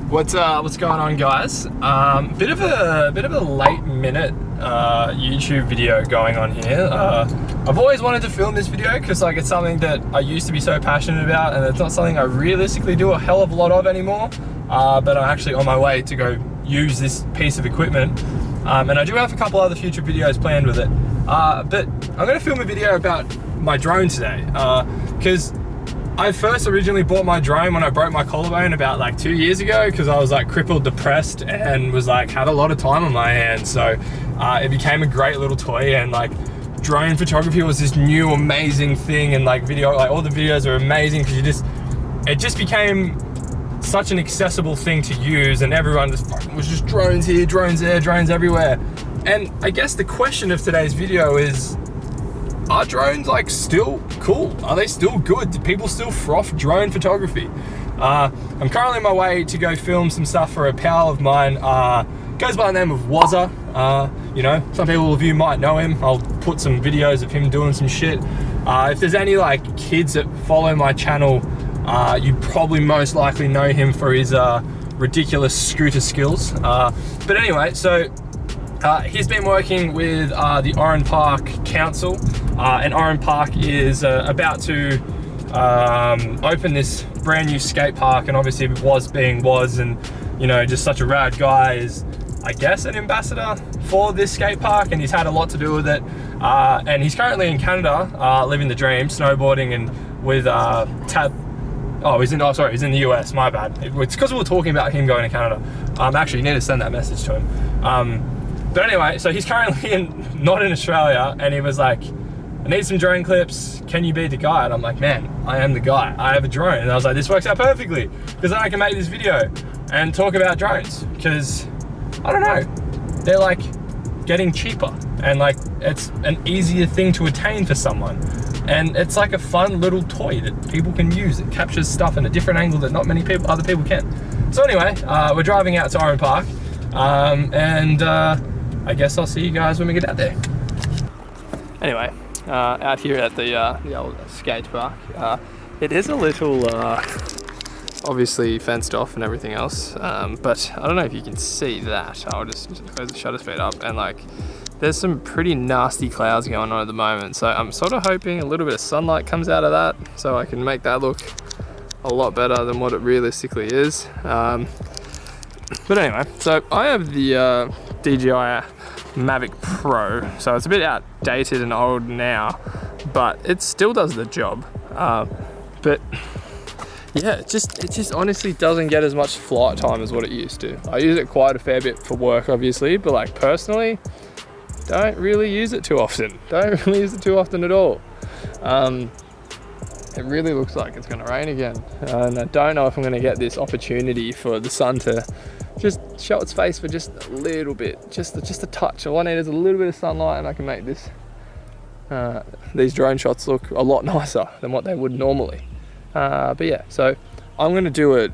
What's going on, guys? Bit of a late minute YouTube video going on here. I've always wanted to film this video because like it's something that I used to be so passionate about, and it's not something I realistically do a hell of a lot of anymore. But I'm actually on my way to go use this piece of equipment, and I do have a couple other future videos planned with it. But I'm going to film a video about my drone today because I first originally bought my drone when I broke my collarbone about like 2 years ago, because I was like crippled, depressed, and was like had a lot of time on my hands. So it became a great little toy, and like drone photography was this new amazing thing, and like all the videos are amazing because it just became such an accessible thing to use, and everyone was just drones here, drones there, drones everywhere. And I guess the question of today's video is, are drones like still cool? Are they still good? Do people still froth drone photography? I'm currently on my way to go film some stuff for a pal of mine. Goes by the name of Wazza. You know, some people of you might know him. I'll put some videos of him doing some shit. If there's any like kids that follow my channel, you probably most likely know him for his ridiculous scooter skills. But anyway, so he's been working with the Oran Park Council, and Oran Park is about to open this brand new skate park, and obviously Was, and you know, just such a rad guy, is I guess an ambassador for this skate park, and he's had a lot to do with it. And he's currently in Canada, living the dream, snowboarding, and with he's in the US, my bad. It's because we were talking about him going to Canada. Actually, you need to send that message to him. But anyway, so he's currently not in Australia, and he was like, I need some drone clips, can you be the guy? And I'm like, man, I am the guy, I have a drone. And I was like, this works out perfectly, because then I can make this video and talk about drones, because, I don't know, they're like getting cheaper, and like it's an easier thing to attain for someone. And it's like a fun little toy that people can use. It captures stuff in a different angle that not many other people can. So anyway, we're driving out to Oran Park, and I guess I'll see you guys when we get out there. Anyway, out here at the old skate park, it is a little obviously fenced off and everything else, but I don't know if you can see that. I'll just close the shutter speed up, and like there's some pretty nasty clouds going on at the moment, so I'm sort of hoping a little bit of sunlight comes out of that so I can make that look a lot better than what it realistically is. But anyway, so I have the DJI Mavic Pro, so it's a bit outdated and old now, but it still does the job. But yeah, it just honestly doesn't get as much flight time as what it used to. I use it quite a fair bit for work, obviously, but like personally, don't really use it too often. Don't really use it too often at all. It really looks like it's gonna rain again, and I don't know if I'm gonna get this opportunity for the sun to just show its face for just a little bit, just a touch. All I need is a little bit of sunlight, and I can make these drone shots look a lot nicer than what they would normally. But yeah, so I'm gonna do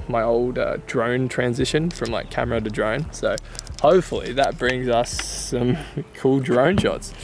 my old drone transition from like camera to drone. So hopefully that brings us some cool drone shots.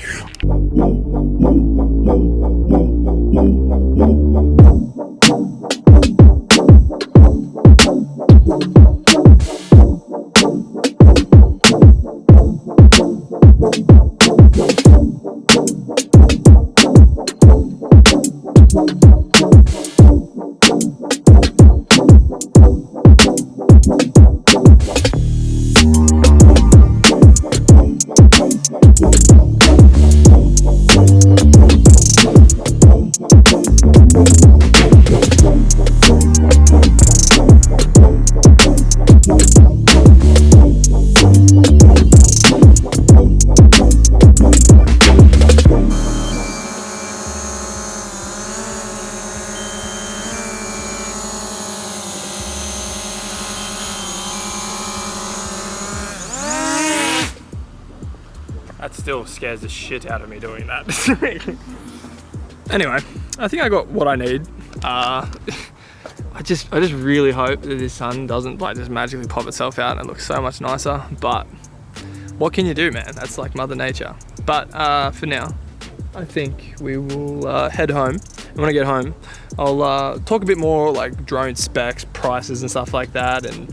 That still scares the shit out of me doing that. Anyway, I think I got what I need. I just really hope that this sun doesn't like just magically pop itself out and look so much nicer, but what can you do, man? That's like Mother Nature. But for now, I think we will head home. And when I get home, I'll talk a bit more like drone specs, prices and stuff like that, and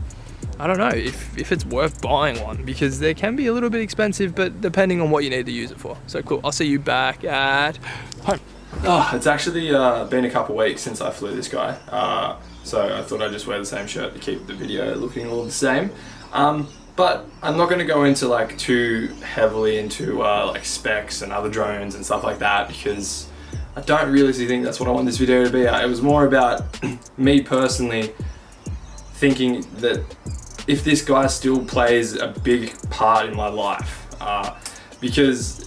I don't know if it's worth buying one, because they can be a little bit expensive, but depending on what you need to use it for. So cool, I'll see you back at home. Oh, it's actually been a couple weeks since I flew this guy, so I thought I'd just wear the same shirt to keep the video looking all the same. But I'm not going to go into like too heavily into like specs and other drones and stuff like that, because I don't really think that's what I want this video to be. It was more about me personally thinking that if this guy still plays a big part in my life, because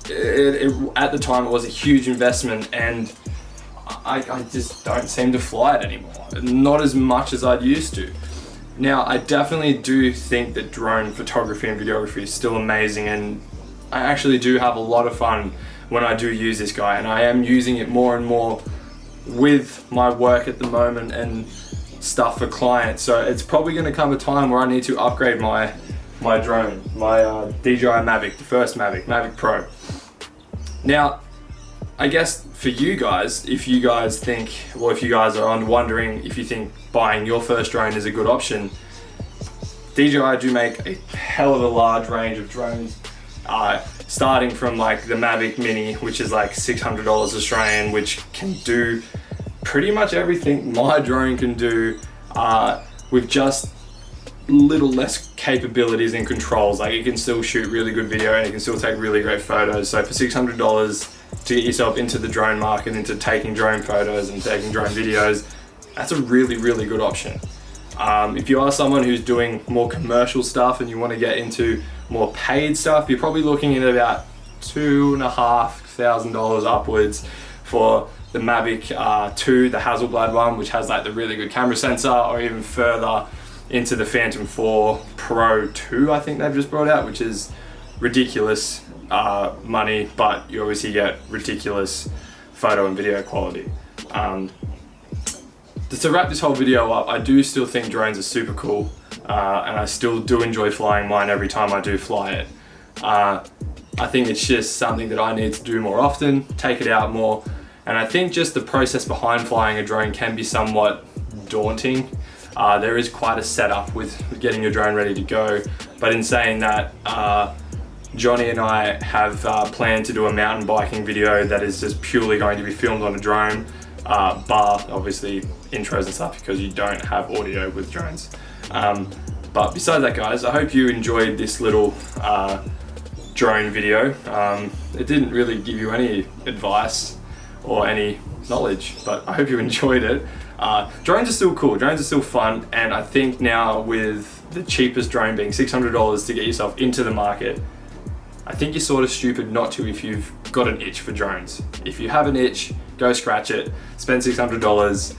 at the time it was a huge investment, and I just don't seem to fly it anymore. Not as much as I'd used to. Now, I definitely do think that drone photography and videography is still amazing, and I actually do have a lot of fun when I do use this guy, and I am using it more and more with my work at the moment and stuff for clients. So it's probably going to come a time where I need to upgrade my drone, my DJI Mavic, the first Mavic Pro. Now, I guess for you guys, if you guys think, well, if you guys are wondering if you think buying your first drone is a good option, DJI do make a hell of a large range of drones, starting from like the Mavic Mini, which is like $600 Australian, which can do pretty much everything my drone can do, with just little less capabilities and controls. Like, it can still shoot really good video and it can still take really great photos. So for $600 to get yourself into the drone market, into taking drone photos and taking drone videos, that's a really, really good option. If you are someone who's doing more commercial stuff and you want to get into more paid stuff, you're probably looking at about $2,500 upwards for the Mavic 2, the Hasselblad one, which has like the really good camera sensor, or even further into the Phantom 4 Pro 2, I think they've just brought out, which is ridiculous money, but you obviously get ridiculous photo and video quality. To wrap this whole video up, I do still think drones are super cool, and I still do enjoy flying mine every time I do fly it. I think it's just something that I need to do more often, take it out more, and I think just the process behind flying a drone can be somewhat daunting. There is quite a setup with getting your drone ready to go, but in saying that, Johnny and I have planned to do a mountain biking video that is just purely going to be filmed on a drone, bar obviously intros and stuff, because you don't have audio with drones. But besides that, guys, I hope you enjoyed this little drone video. It didn't really give you any advice or any knowledge, but I hope you enjoyed it. Drones are still cool, drones are still fun, and I think now with the cheapest drone being $600 to get yourself into the market, I think you're sort of stupid not to if you've got an itch for drones. If you have an itch, go scratch it, spend $600,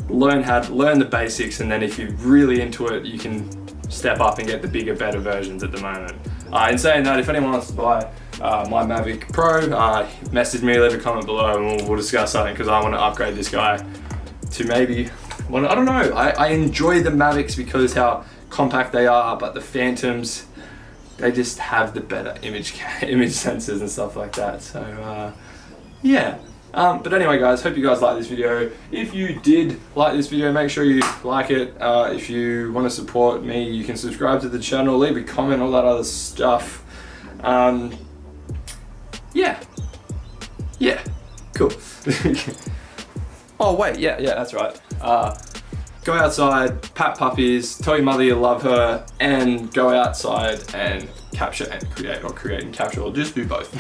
learn the basics, and then if you're really into it, you can step up and get the bigger, better versions at the moment. In saying that, if anyone wants to buy my Mavic Pro, message me, leave a comment below, and we'll discuss something, because I want to upgrade this guy to maybe, well, I don't know, I enjoy the Mavics because how compact they are, but the Phantoms, they just have the better image sensors and stuff like that. So yeah. But anyway, guys, hope you guys like this video. If you did like this video, make sure you like it. If you want to support me, you can subscribe to the channel, leave a comment, all that other stuff. Yeah, cool. Oh wait, yeah, that's right. Go outside, pat puppies, tell your mother you love her, and go outside and capture and create, or create and capture, or just do both.